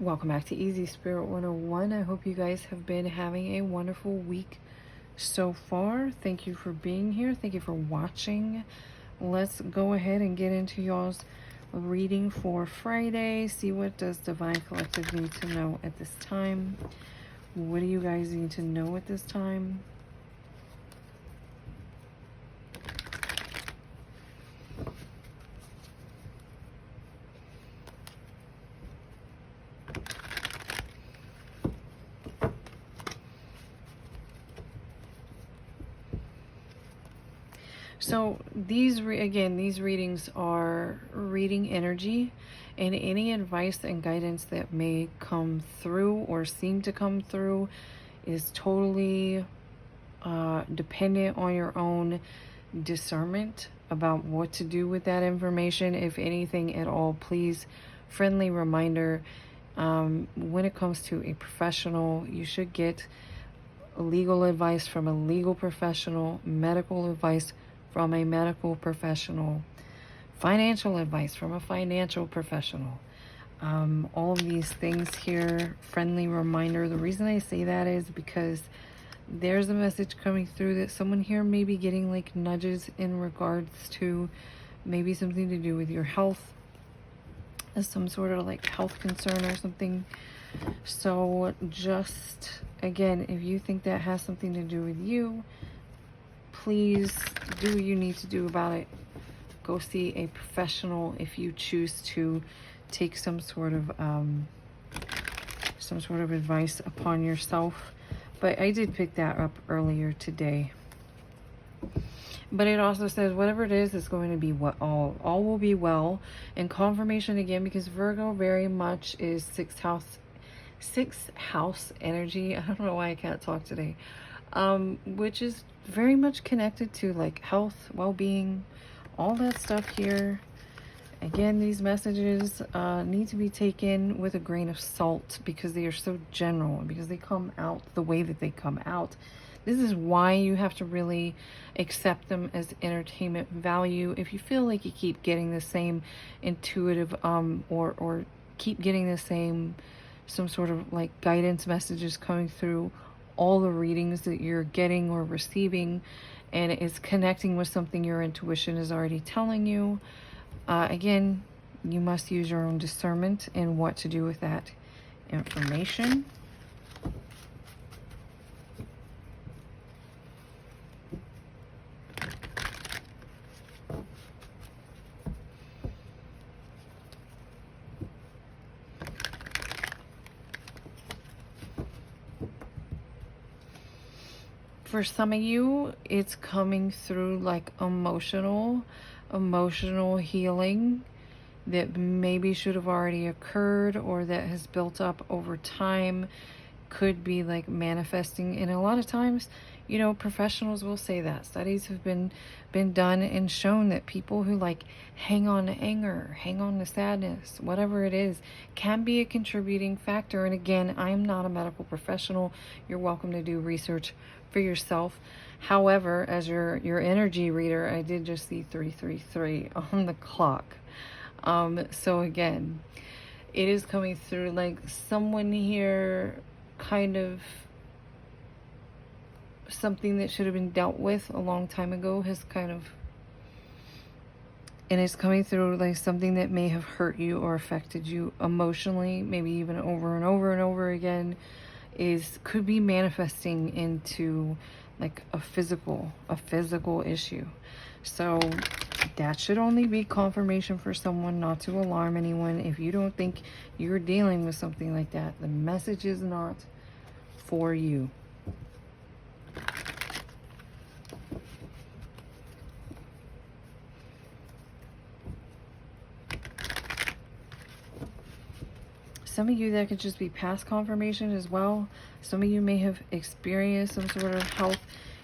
Welcome back to Easy Spirit 101. I hope you guys have been having a wonderful week so far. Thank you for being here. Thank you for watching. Let's go ahead and get into y'all's reading for Friday. See what does Divine Collective need to know at this time. What do you guys need to know at this time? So these readings are reading energy, and any advice and guidance that may come through or seem to come through is totally dependent on your own discernment about what to do with that information, if anything at all. Please, friendly reminder, when it comes to a professional, you should get legal advice from a legal professional, medical advice from a medical professional, financial advice from a financial professional. All of these things here, friendly reminder. The reason I say that is because there's a message coming through that someone here may be getting like nudges in regards to maybe something to do with your health, some sort of like health concern or something. So just, again, if you think that has something to do with you, please do what you need to do about it. Go see a professional if you choose to take some sort of advice upon yourself. But I did pick that up earlier today. But it also says whatever it is going to be what all will be well. And confirmation again, because Virgo very much is sixth house energy. I don't know why I can't talk today. Which is very much connected to like health, well-being, all that stuff here. Again, these messages need to be taken with a grain of salt because they are so general, because they come out the way that they come out. This is why you have to really accept them as entertainment value. If you feel like you keep getting the same intuitive or keep getting the same some sort of like guidance messages coming through all the readings that you're getting or receiving, and it's connecting with something your intuition is already telling you, again, you must use your own discernment in what to do with that information. For some of you, it's coming through like emotional healing that maybe should have already occurred or that has built up over time. Could be like manifesting. And a lot of times, you know, professionals will say that. Studies have been done and shown that people who like hang on to anger, hang on to sadness, whatever it is, can be a contributing factor. And again, I'm not a medical professional. You're welcome to do research for yourself. However, as your energy reader, I did just see 333 on the clock. So again, it is coming through like someone here, kind of something that should have been dealt with a long time ago has kind of, and it's coming through like something that may have hurt you or affected you emotionally, maybe even over and over and over again, could be manifesting into like a physical issue. So that should only be confirmation for someone, not to alarm anyone. If you don't think you're dealing with something like that, the message is not for you. Some of you, that could just be past confirmation as well. Some of you may have experienced some sort of health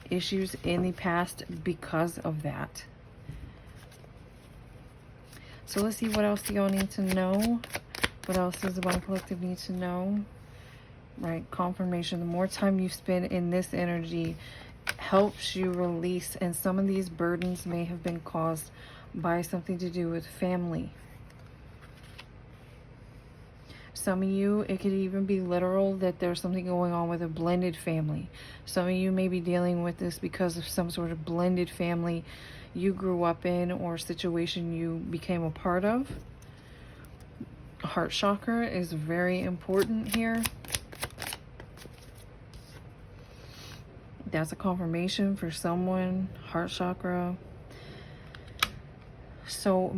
issues in the past because of that. So let's see what else y'all need to know. What else does the Divine Collective need to know? Right, confirmation. The more time you spend in this energy helps you release, and some of these burdens may have been caused by something to do with family. Some of you, it could even be literal that there's something going on with a blended family. Some of you may be dealing with this because of some sort of blended family you grew up in or situation you became a part of. Heart chakra is very important here. That's a confirmation for someone. Heart chakra. So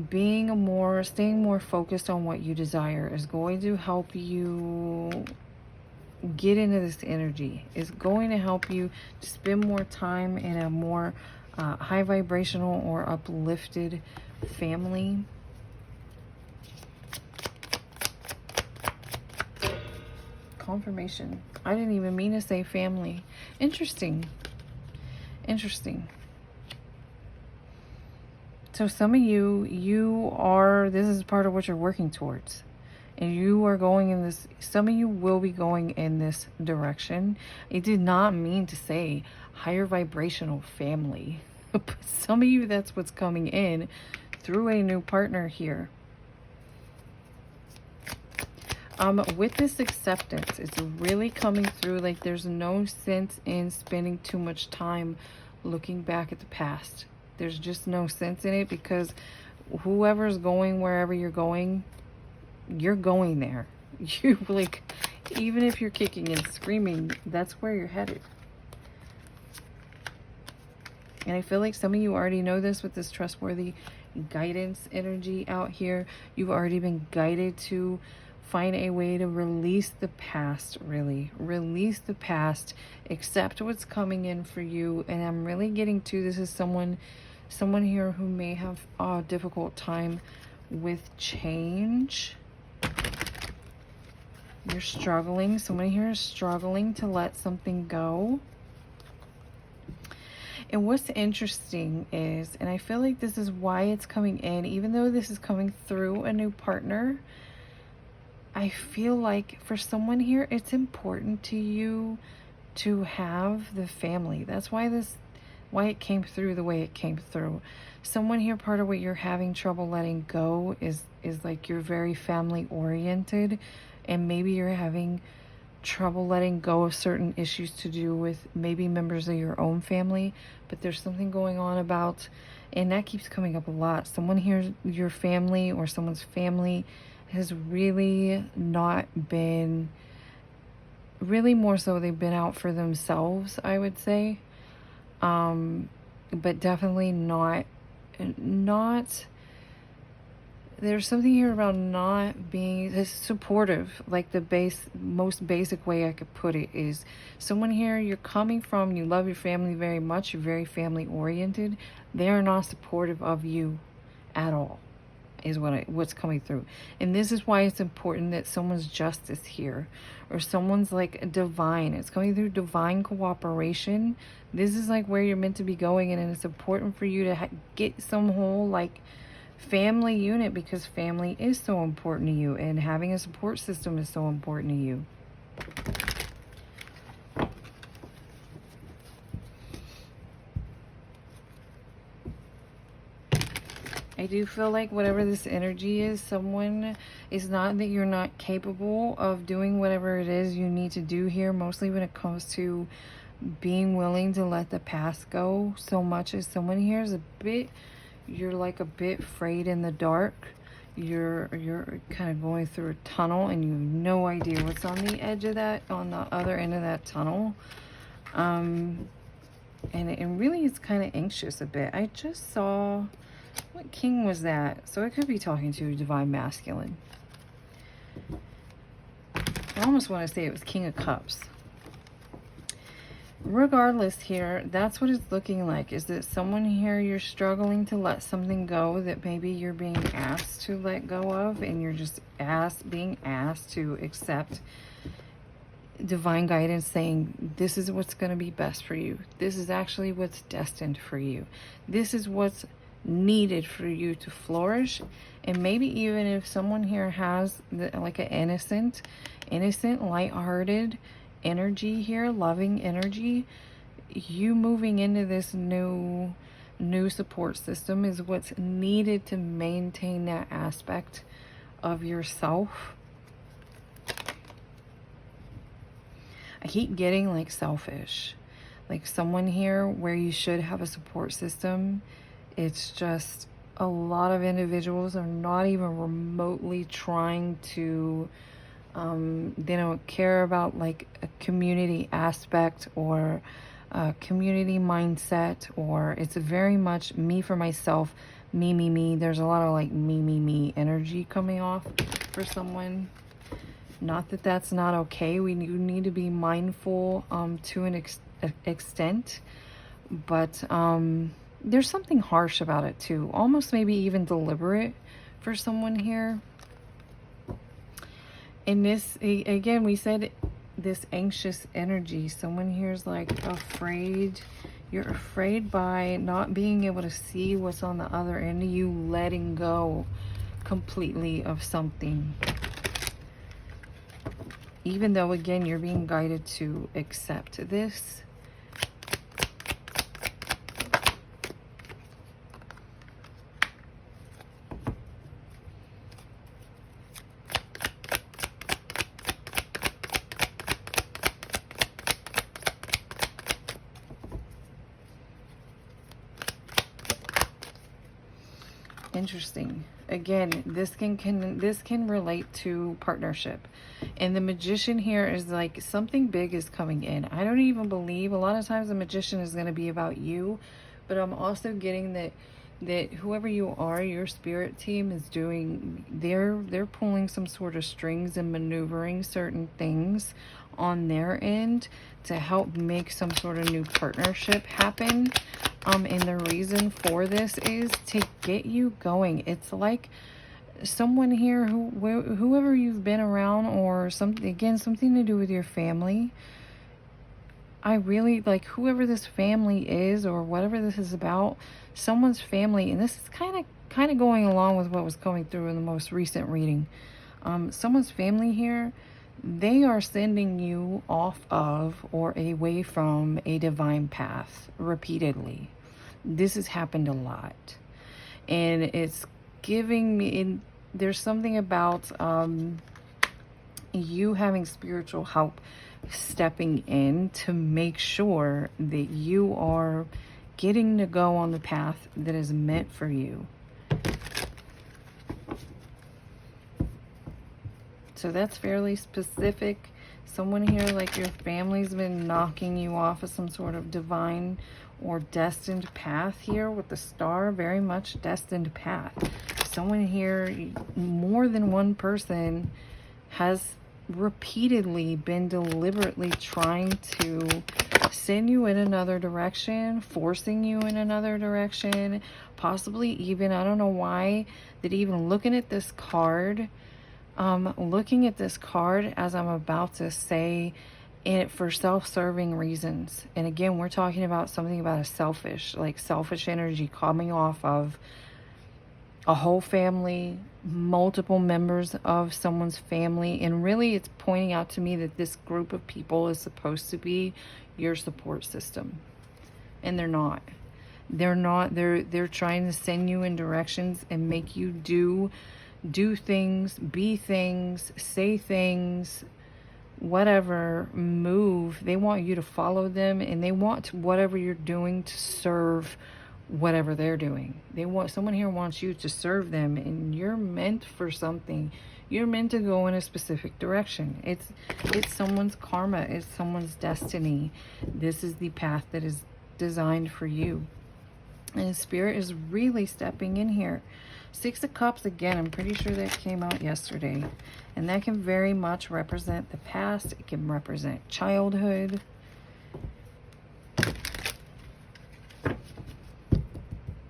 staying more focused on what you desire is going to help you get into this energy. It's going to help you to spend more time in a more high vibrational or uplifted family. Confirmation. I didn't even mean to say family. Interesting. Interesting. So some of you, this is part of what you're working towards. And you are going in this, some of you will be going in this direction. It did not mean to say higher vibrational family. But some of you, that's what's coming in through a new partner here. With this acceptance, it's really coming through like there's no sense in spending too much time looking back at the past. There's just no sense in it, because whoever's going wherever you're going there. You like, even if you're kicking and screaming, that's where you're headed. And I feel like some of you already know this with this trustworthy guidance energy out here. You've already been guided to find a way to release the past, really. Release the past. Accept what's coming in for you. And I'm really getting to, this is someone here who may have a difficult time with change. You're struggling. Someone here is struggling to let something go. And what's interesting is, and I feel like this is why it's coming in, even though this is coming through a new partner, I feel like for someone here, it's important to you to have the family. That's why it came through the way it came through. Someone here, part of what you're having trouble letting go is like you're very family oriented, and maybe you're having trouble letting go of certain issues to do with maybe members of your own family, but there's something going on about, and that keeps coming up a lot. Someone here, your family or someone's family has really not been, really more so they've been out for themselves, I would say. But definitely not, there's something here about not being supportive. Like the most basic way I could put it is, someone here, you're coming from, you love your family very much, you're very family oriented. They are not supportive of you at all, is what's coming through. And this is why it's important that someone's justice here, or someone's like divine. It's coming through divine cooperation. This is like where you're meant to be going, and it's important for you to get some whole like family unit, because family is so important to you, and having a support system is so important to you. I do feel like whatever this energy is, someone is not that you're not capable of doing whatever it is you need to do here, mostly when it comes to being willing to let the past go, so much as someone here is you're like a bit afraid in the dark. You're kind of going through a tunnel, and you have no idea what's on the edge of that, on the other end of that tunnel. And it really is kind of anxious a bit. I just saw, what king was that? So it could be talking to divine masculine. I almost want to say it was King of Cups. Regardless here, that's what it's looking like, is that someone here, you're struggling to let something go that maybe you're being asked to let go of, and you're just being asked to accept divine guidance saying, this is what's going to be best for you. This is actually what's destined for you. This is what's needed for you to flourish. And maybe even if someone here has like an innocent, lighthearted energy here, loving energy, you moving into this new support system is what's needed to maintain that aspect of yourself. keep getting like selfish. Like someone here where you should have a support system. It's just a lot of individuals are not even remotely trying to, they don't care about like a community aspect or a community mindset, or it's very much me for myself, me, me, me. There's a lot of like me, me, me energy coming off for someone. Not that that's not okay. We need to be mindful to an extent, but there's something harsh about it too, almost maybe even deliberate for someone here. And this, again, we said this anxious energy. Someone here is like afraid. You're afraid by not being able to see what's on the other end of you, letting go completely of something. Even though, again, you're being guided to accept this. Interesting. Again, this can relate to partnership. And the Magician here is like something big is coming in. I don't even believe a lot of times the Magician is going to be about you, but I'm also getting that whoever you are, your spirit team is doing, they're pulling some sort of strings and maneuvering certain things on their end to help make some sort of new partnership happen. And the reason for this is to get you going. It's like someone here whoever you've been around, or something, again, something to do with your family. I really like whoever this family is, or whatever this is about, someone's family. And this is kind of going along with what was coming through in the most recent reading. Someone's family here, they are sending you off of or away from a divine path repeatedly. This has happened a lot, and it's giving me, there's something about you having spiritual help stepping in to make sure that you are getting to go on the path that is meant for you. So that's fairly specific. Someone here, like your family's been knocking you off of some sort of divine or destined path here with the star, very much destined path. Someone here, more than one person, has repeatedly been deliberately trying to send you in another direction, forcing you in another direction, possibly even, I don't know why, that even looking at this card, as I'm about to say, and for self-serving reasons. And again, we're talking about something about a selfish energy coming off of a whole family, multiple members of someone's family. And really, it's pointing out to me that this group of people is supposed to be your support system. And they're not. They're trying to send you in directions and make you do things, be things, say things, whatever, move. They want you to follow them, and they want whatever you're doing to serve whatever they're doing. Someone here wants you to serve them, and you're meant for something. You're meant to go in a specific direction. It's someone's karma, it's someone's destiny. This is the path that is designed for you. And Spirit is really stepping in here. Six of Cups, again, I'm pretty sure that came out yesterday. And that can very much represent the past. It can represent childhood.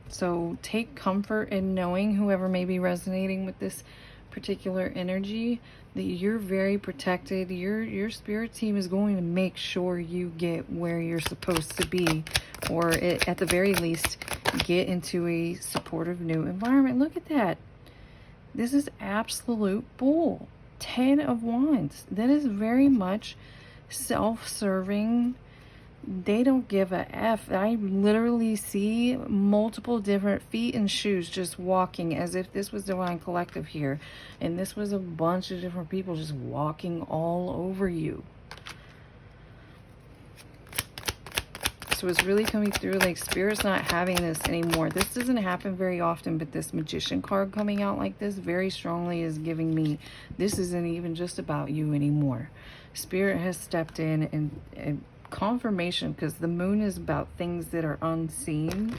So take comfort in knowing, whoever may be resonating with this particular energy, that you're very protected. Your spirit team is going to make sure you get where you're supposed to be, or at the very least get into a supportive new environment. Look at that. This is absolute bull. 10 of Wands. That is very much self-serving. They don't give a F. I literally see multiple different feet and shoes just walking, as if this was Divine Collective here, and this was a bunch of different people just walking all over you. So it's really coming through like Spirit's not having this anymore. This doesn't happen very often, but this Magician card coming out like this very strongly is giving me this isn't even just about you anymore. Spirit has stepped in and confirmation, because the moon is about things that are unseen.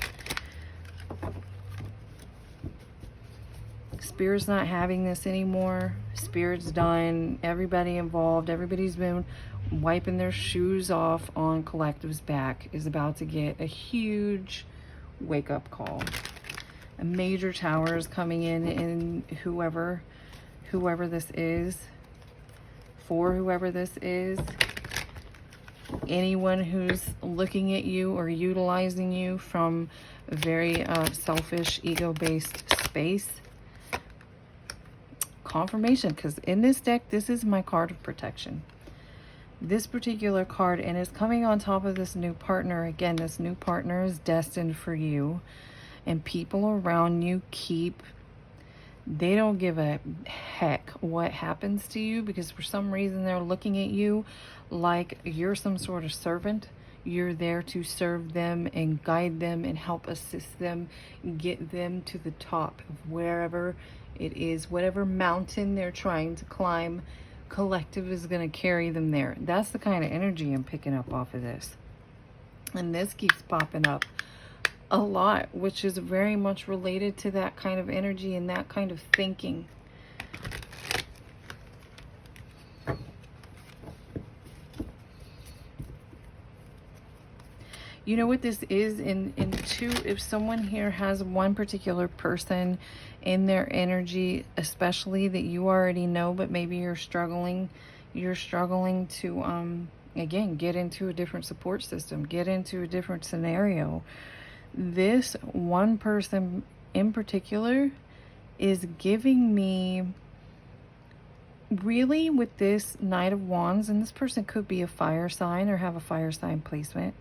Spirit's not having this anymore. Spirit's done. Everybody involved, everybody's been wiping their shoes off on Collective's back, is about to get a huge wake-up call. A major tower is coming in, and whoever this is, for whoever this is, anyone who's looking at you or utilizing you from a very selfish, ego-based space. Confirmation, because in this deck, this is my card of protection. This particular card, and it's coming on top of this new partner. Again, this new partner is destined for you, and people around you they don't give a heck what happens to you, because for some reason they're looking at you like you're some sort of servant. You're there to serve them and guide them and help assist them, get them to the top of wherever it is, whatever mountain they're trying to climb. Collective is going to carry them there. That's the kind of energy I'm picking up off of this. And this keeps popping up a lot, which is very much related to that kind of energy and that kind of thinking. You know what this is? In two, if someone here has one particular person in their energy, especially that you already know, but maybe you're struggling to again get into a different support system, get into a different scenario. This one person in particular is giving me, really, with this Knight of Wands, and this person could be a fire sign or have a fire sign placement,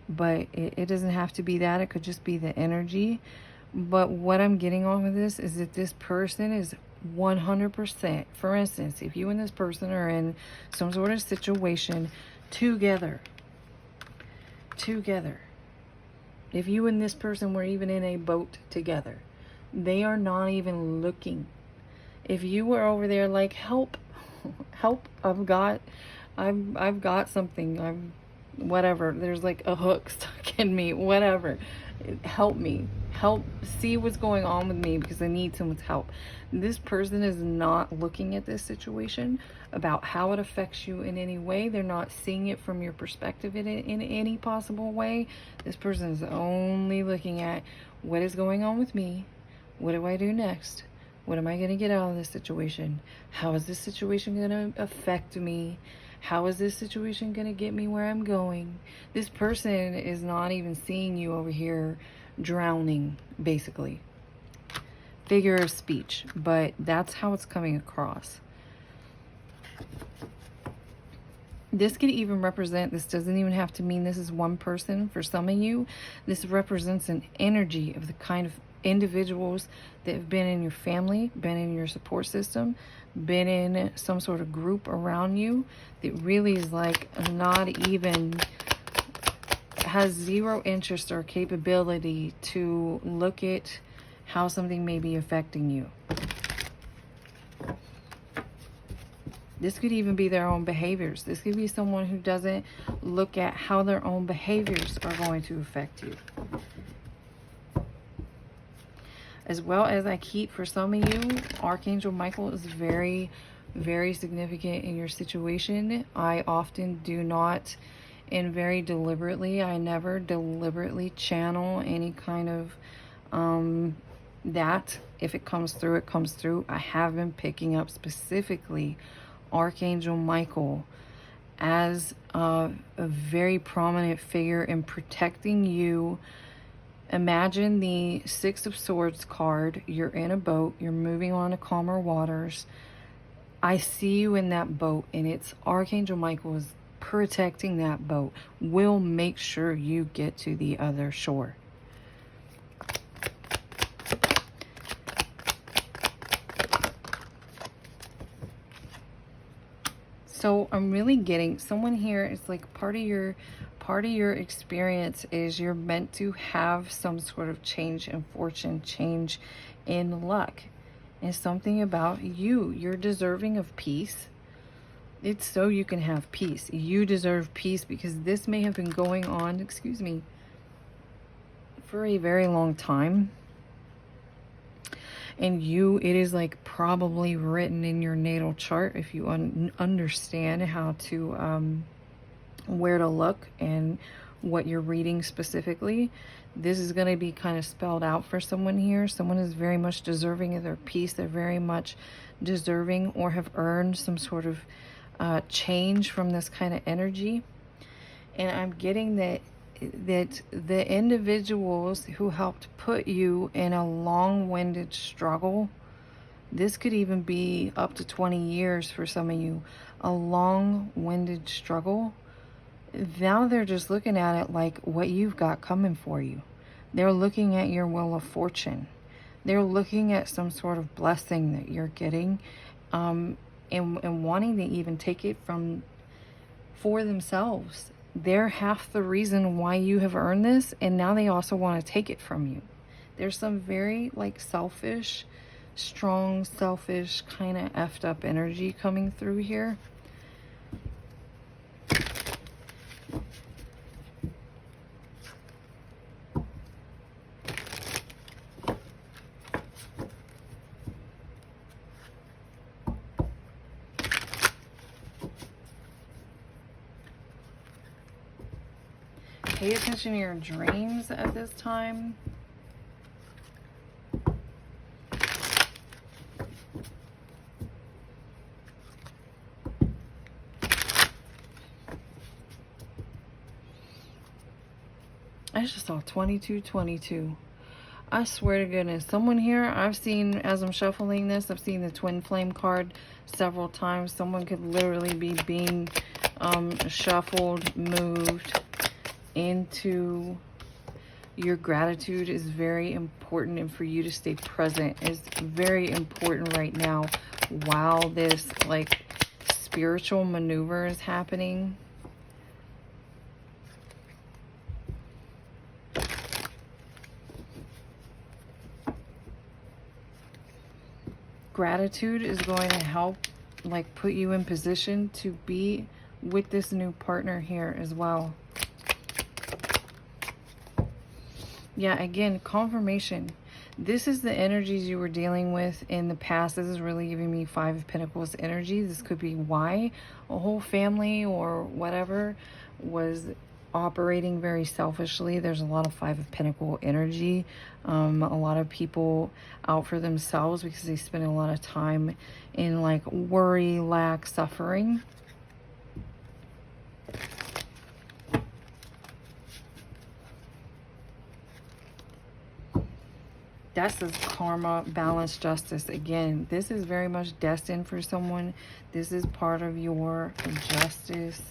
but it doesn't have to be that. It could just be the energy. But what I'm getting off of this is that this person is 100%, for instance, if you and this person are in some sort of situation together, if you and this person were even in a boat together, they are not even looking. If you were over there like, help, I've got something, whatever, there's like a hook stuck in me, whatever, help me, see what's going on with me, because I need someone's help. This person is not looking at this situation about how it affects you in any way. They're not seeing it from your perspective in any possible way. This person is only looking at what is going on with me. What do I do next? What am I going to get out of this situation? How is this situation going to affect me? How is this situation going to get me where I'm going? This person is not even seeing you over here drowning, basically. Figure of speech, but that's how it's coming across. This could even represent, this doesn't even have to mean this is one person. For some of you, this represents an energy of the kind of individuals that have been in your family, been in your support system, been in some sort of group around you that really is like not even, has zero interest or capability to look at how something may be affecting you. This could even be their own behaviors. This could be someone who doesn't look at how their own behaviors are going to affect you. As well as I keep, for some of you, Archangel Michael is very, very significant in your situation. I often do not, and very deliberately, I never deliberately channel any kind of that. If it comes through, it comes through. I have been picking up specifically Archangel Michael as a very prominent figure in protecting you. Imagine the Six of Swords card. You're in a boat. You're moving on to calmer waters. I see you in that boat, and it's Archangel Michael is protecting that boat. Will make sure you get to the other shore. So I'm really getting someone here. It's like part of your part of your experience is you're meant to have some sort of change in fortune, change in luck. It's something about you. You're deserving of peace. It's so you can have peace. You deserve peace because this may have been going on, excuse me, for a very long time. And it is like probably written in your natal chart if you understand how to, where to look and what you're reading specifically. This is going to be kind of spelled out for someone here. Someone is very much deserving of their peace. They're very much deserving or have earned some sort of change from this kind of energy. And I'm getting that the individuals who helped put you in a long-winded struggle, this could even be up to 20 years for some of you, a long-winded struggle. Now they're just looking at it like what you've got coming for you. They're looking at your wheel of fortune. They're looking at some sort of blessing that you're getting, and wanting to even take it for themselves. They're half the reason why you have earned this, and now they also want to take it from you. There's some very like selfish, strong, selfish, kind of effed up energy coming through here. Pay attention to your dreams at this time. I just saw 2222. I swear to goodness, someone here, I've seen, as I'm shuffling this, I've seen the twin flame card several times. Someone could literally be being shuffled, moved into your gratitude is very important, and for you to stay present is very important right now while this like spiritual maneuver is happening. Gratitude is going to help like put you in position to be with this new partner here as well. Yeah, again, confirmation. This is the energies you were dealing with in the past. This is really giving me Five of Pentacles energy. This could be why a whole family or whatever was operating very selfishly. There's a lot of Five of Pentacles energy. A lot of people out for themselves because they spend a lot of time in like worry, lack, suffering. That says karma, balance, justice. Again, this is very much destined for someone. This is part of your justice.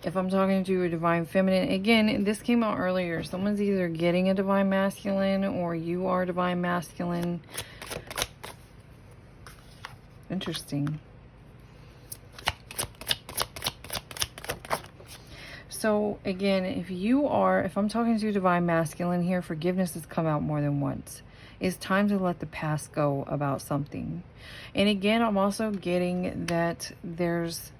If I'm talking to a divine feminine, again, this came out earlier. Someone's either getting a divine masculine or you are divine masculine. Interesting. So again, if I'm talking to a divine masculine here, forgiveness has come out more than once. It's time to let the past go about something. And again, I'm also getting that there's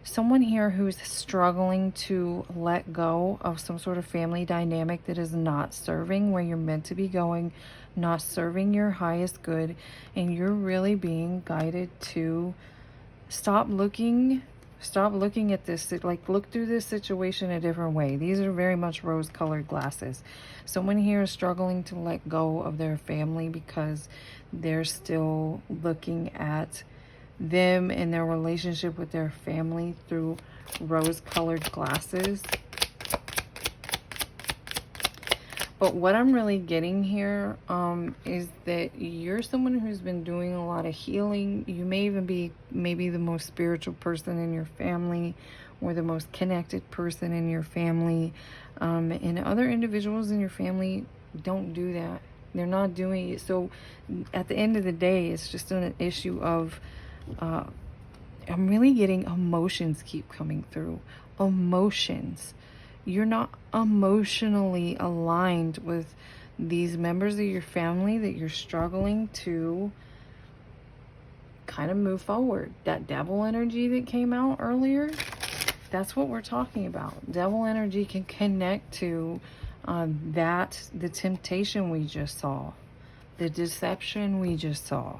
someone here who's struggling to let go of some sort of family dynamic that is not serving where you're meant to be going, not serving your highest good, and you're really being guided to stop looking at this, like look through this situation a different way. These are very much rose-colored glasses. Someone here is struggling to let go of their family because they're still looking at them and their relationship with their family through rose-colored glasses. But what I'm really getting here is that you're someone who's been doing a lot of healing. You may even be maybe the most spiritual person in your family, or the most connected person in your family. And other individuals in your family don't do that. They're not doing it. So at the end of the day, it's just an issue of, I'm really getting emotions keep coming through. Emotions. You're not emotionally aligned with these members of your family, that you're struggling to kind of move forward. That devil energy that came out earlier, that's what we're talking about. Devil energy can connect to the temptation we just saw, the deception we just saw.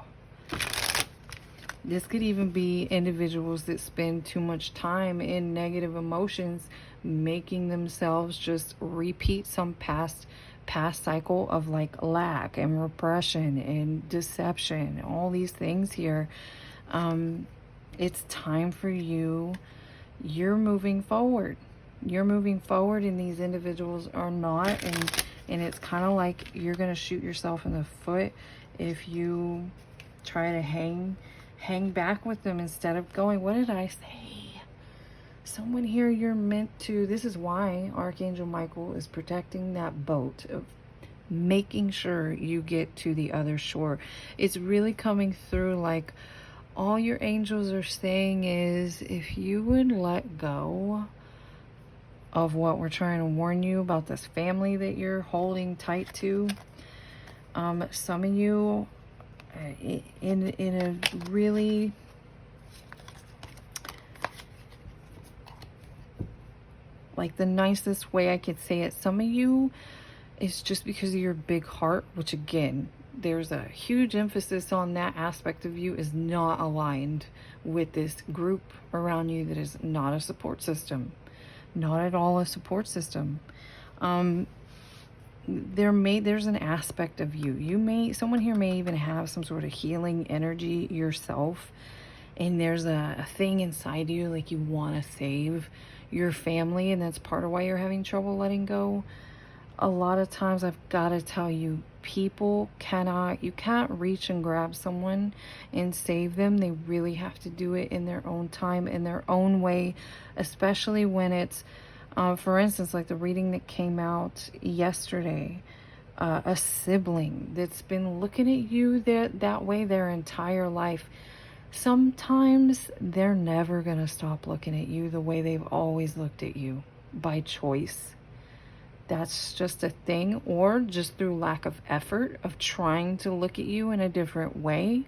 This could even be individuals that spend too much time in negative emotions, making themselves just repeat some past cycle of like lack and repression and deception, all these things here. It's time for you. You're moving forward. You're moving forward, and these individuals are not. And it's kind of like you're going to shoot yourself in the foot if you try to hang back with them instead of going. What did I say? Someone here, you're meant to. This is why Archangel Michael is protecting that boat, of making sure you get to the other shore. It's really coming through like all your angels are saying is, if you would let go of what we're trying to warn you about, this family that you're holding tight to. Some of you in a really like the nicest way I could say it, some of you, it's just because of your big heart, which again, there's a huge emphasis on that aspect of you is not aligned with this group around you that is not a support system. Not at all a support system. There's an aspect of you. Someone here may even have some sort of healing energy yourself. And there's a thing inside you like you want to save your family. And that's part of why you're having trouble letting go. A lot of times I've got to tell you, you can't reach and grab someone and save them. They really have to do it in their own time, in their own way, especially when it's, for instance, like the reading that came out yesterday, a sibling that's been looking at you that way their entire life. Sometimes they're never going to stop looking at you the way they've always looked at you by choice. That's just a thing, or just through lack of effort of trying to look at you in a different way.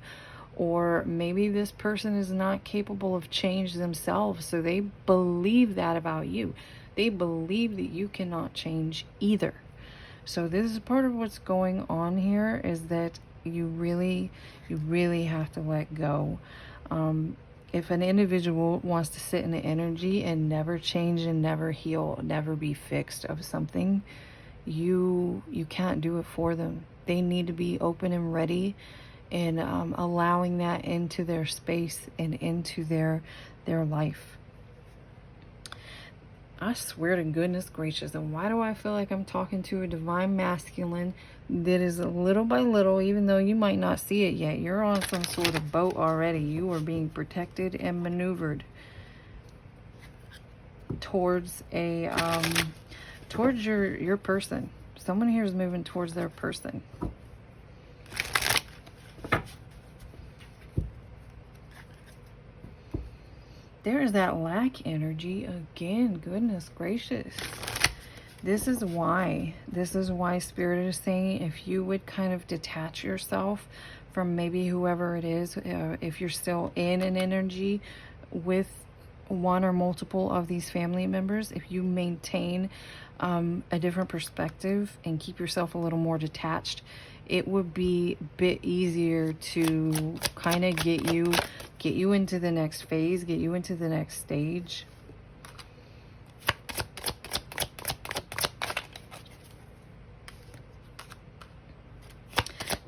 Or maybe this person is not capable of change themselves, so they believe that about you. They believe that you cannot change either. So this is part of what's going on here, is that you really have to let go. If an individual wants to sit in the energy and never change and never heal, never be fixed of something, you can't do it for them. They need to be open and ready, and allowing that into their space and into their life. I swear to goodness gracious, and why do I feel like I'm talking to a divine masculine that is little by little, even though you might not see it yet, you're on some sort of boat already. You are being protected and maneuvered towards towards your person. Someone here is moving towards their person. There's that lack energy again. Goodness gracious. This is why Spirit is saying, if you would kind of detach yourself from maybe whoever it is, if you're still in an energy with one or multiple of these family members, if you maintain a different perspective and keep yourself a little more detached, it would be a bit easier to kind of get you into the next phase, get you into the next stage.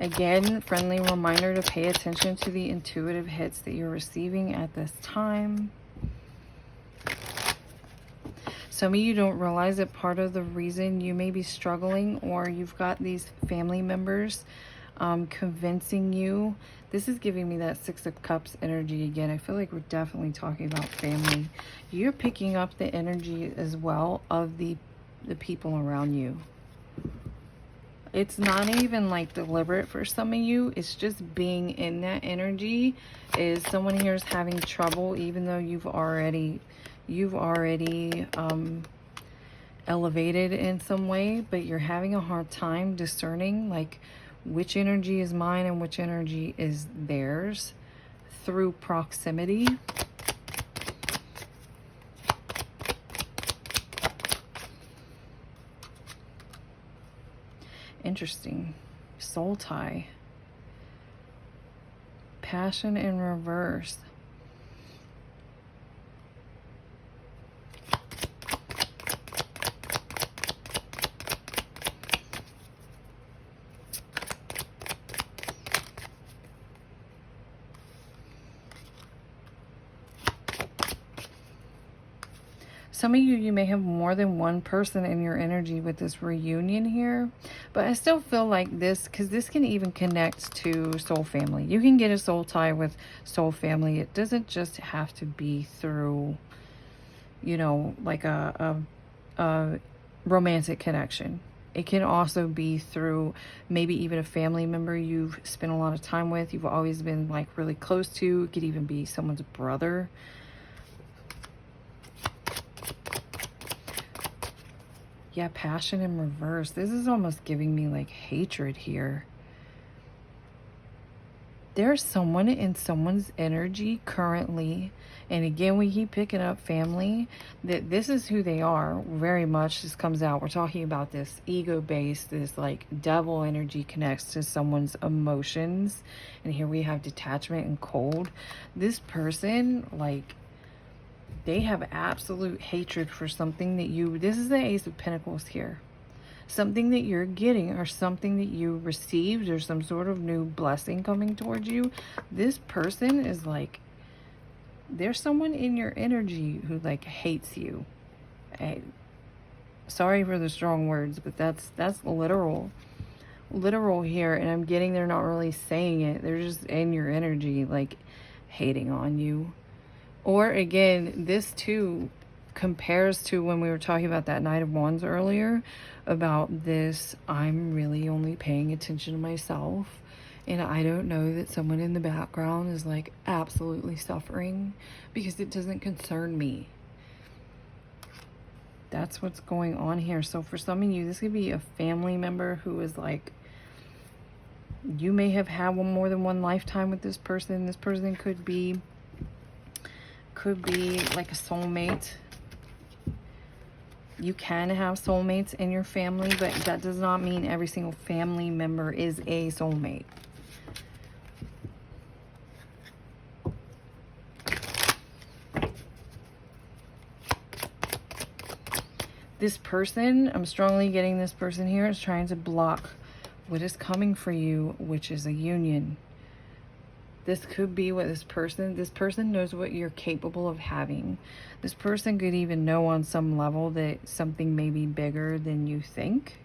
Again, friendly reminder to pay attention to the intuitive hits that you're receiving at this time. Some of you don't realize that part of the reason you may be struggling, or you've got these family members convincing you. This is giving me that Six of Cups energy again. I feel like we're definitely talking about family. You're picking up the energy as well of the people around you. It's not even like deliberate for some of you. It's just being in that energy. Is someone here is having trouble, even though you've already elevated in some way, but you're having a hard time discerning like which energy is mine and which energy is theirs through proximity. Interesting. Soul tie. Passion in reverse. Some of you may have more than one person in your energy with this reunion here. But I still feel like this, because this can even connect to soul family. You can get a soul tie with soul family. It doesn't just have to be through, you know, like a romantic connection. It can also be through maybe even a family member you've spent a lot of time with. You've always been like really close to. It could even be someone's brother. Yeah, passion in reverse. This is almost giving me like hatred here. There's someone in someone's energy currently, and again, we keep picking up family, that this is who they are. Very much this comes out. We're talking about this ego base, this like devil energy connects to someone's emotions. And here we have detachment and cold. This person, like, they have absolute hatred for something that you, this is the Ace of Pentacles here. Something that you're getting, or something that you received, or some sort of new blessing coming towards you. This person is like, there's someone in your energy who like hates you. Sorry for the strong words, but that's literal here. And I'm getting, they're not really saying it. They're just in your energy, like hating on you. Or again, this too compares to when we were talking about that Knight of Wands earlier, about this, I'm really only paying attention to myself, and I don't know that someone in the background is like absolutely suffering because it doesn't concern me. That's what's going on here. So for some of you, this could be a family member who is like, you may have had more than one lifetime with this person. This person could be like a soulmate. You can have soulmates in your family, but that does not mean every single family member is a soulmate. This person, I'm strongly getting this person here is trying to block what is coming for you, which is a union. This could be what this person knows what you're capable of having. This person could even know on some level that something may be bigger than you think.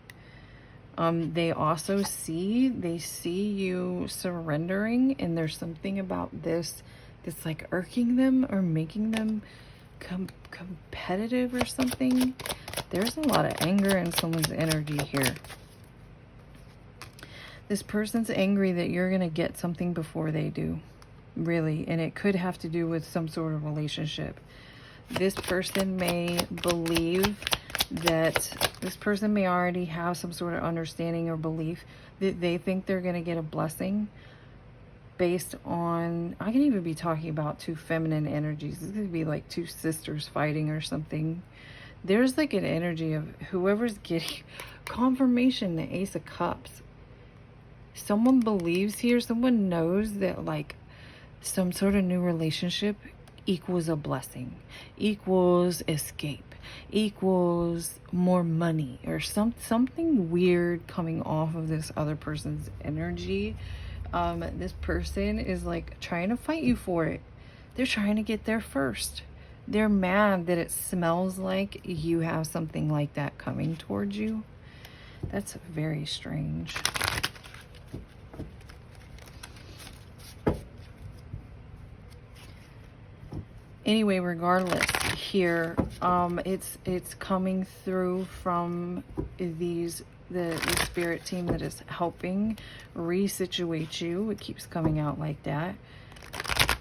They also see you surrendering, and there's something about this that's like irking them or making them competitive or something. There's a lot of anger in someone's energy here. This person's angry that you're going to get something before they do, really. And it could have to do with some sort of relationship. This person may believe that this person may already have some sort of understanding or belief that they think they're going to get a blessing based on, I can even be talking about two feminine energies. This could be like two sisters fighting or something. There's like an energy of whoever's getting confirmation, the Ace of Cups. Someone believes here, someone knows that like some sort of new relationship equals a blessing, equals escape, equals more money, or something weird coming off of this other person's energy. This person is like trying to fight you for it. They're trying to get there first. They're mad that it smells like you have something like that coming towards you. That's very strange. Anyway, regardless, here, it's coming through from the spirit team that is helping resituate you. It keeps coming out like that.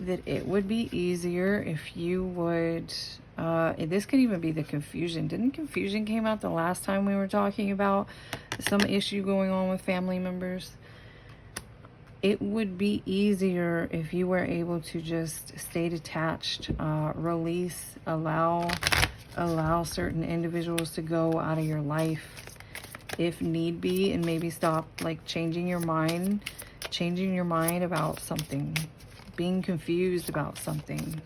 That it would be easier if you would, this could even be the confusion. Didn't confusion came out the last time we were talking about some issue going on with family members? It would be easier if you were able to just stay detached, release, allow certain individuals to go out of your life if need be, and maybe stop like changing your mind about something, being confused about something.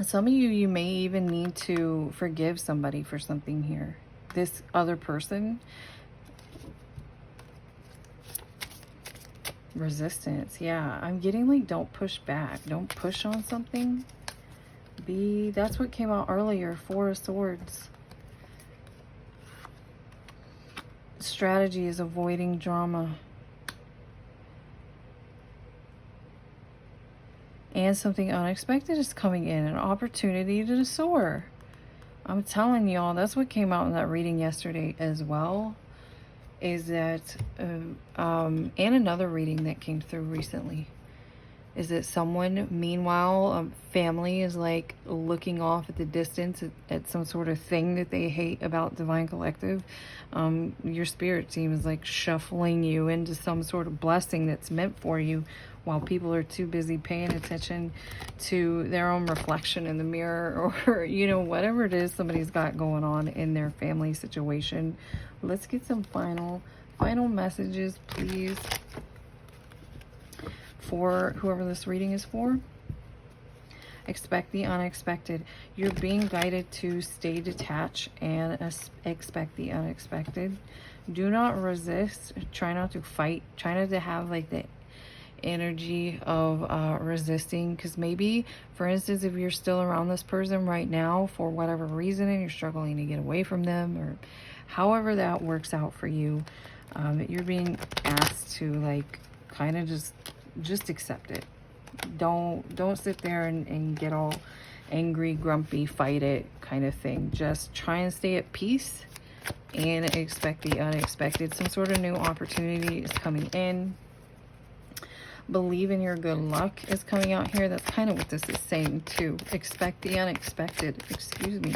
Some of you may even need to forgive somebody for something here. This other person. Resistance. Yeah, I'm getting like, don't push back. Don't push on something. That's what came out earlier. Four of Swords. Strategy is avoiding drama. And something unexpected is coming in. An opportunity to soar. I'm telling y'all, that's what came out in that reading yesterday as well. Is that, and another reading that came through recently, is that someone, meanwhile, family is like looking off at the distance at some sort of thing that they hate about Divine Collective. Your spirit team is like shuffling you into some sort of blessing that's meant for you, while people are too busy paying attention to their own reflection in the mirror, or, you know, whatever it is somebody's got going on in their family situation. Let's get some final messages, please, for whoever this reading is for. Expect the unexpected. You're being guided to stay detached and expect the unexpected. Do not resist. Try not to fight. Try not to have like the energy of resisting, because maybe, for instance, if you're still around this person right now for whatever reason and you're struggling to get away from them, or however that works out for you, you're being asked to like kind of just accept it. Don't sit there and get all angry, grumpy, fight it kind of thing. Just try and stay at peace and expect the unexpected. Some sort of new opportunity is coming in. Believe in your good luck is coming out here. That's kind of what this is saying too. Expect the unexpected. Excuse me.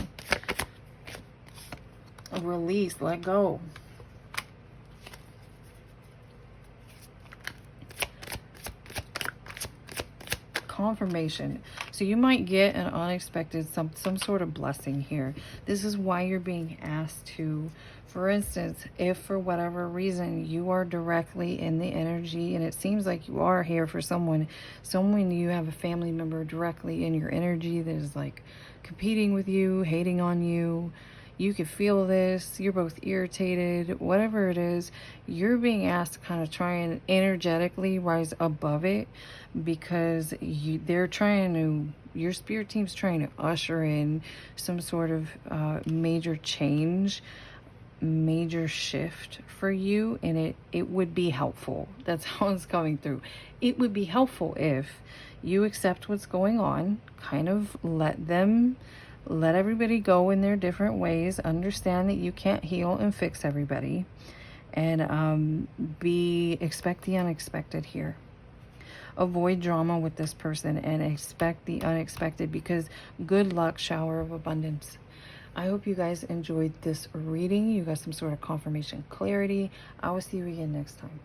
Release. Let go. Confirmation. So you might get an unexpected, some sort of blessing here. This is why you're being asked to, for instance, if for whatever reason you are directly in the energy, and it seems like you are here for someone you have a family member directly in your energy that is like competing with you, hating on you. You can feel this, you're both irritated, whatever it is, you're being asked to kind of try and energetically rise above it, because they're trying to, your spirit team's trying to usher in some sort of major change, major shift for you, and it would be helpful. That's how it's coming through. It would be helpful if you accept what's going on, kind of let everybody go in their different ways, understand that you can't heal and fix everybody, and expect the unexpected here. Avoid drama with this person and expect the unexpected, because good luck, shower of abundance. I hope you guys enjoyed this reading. You got some sort of confirmation, clarity. I will see you again next time.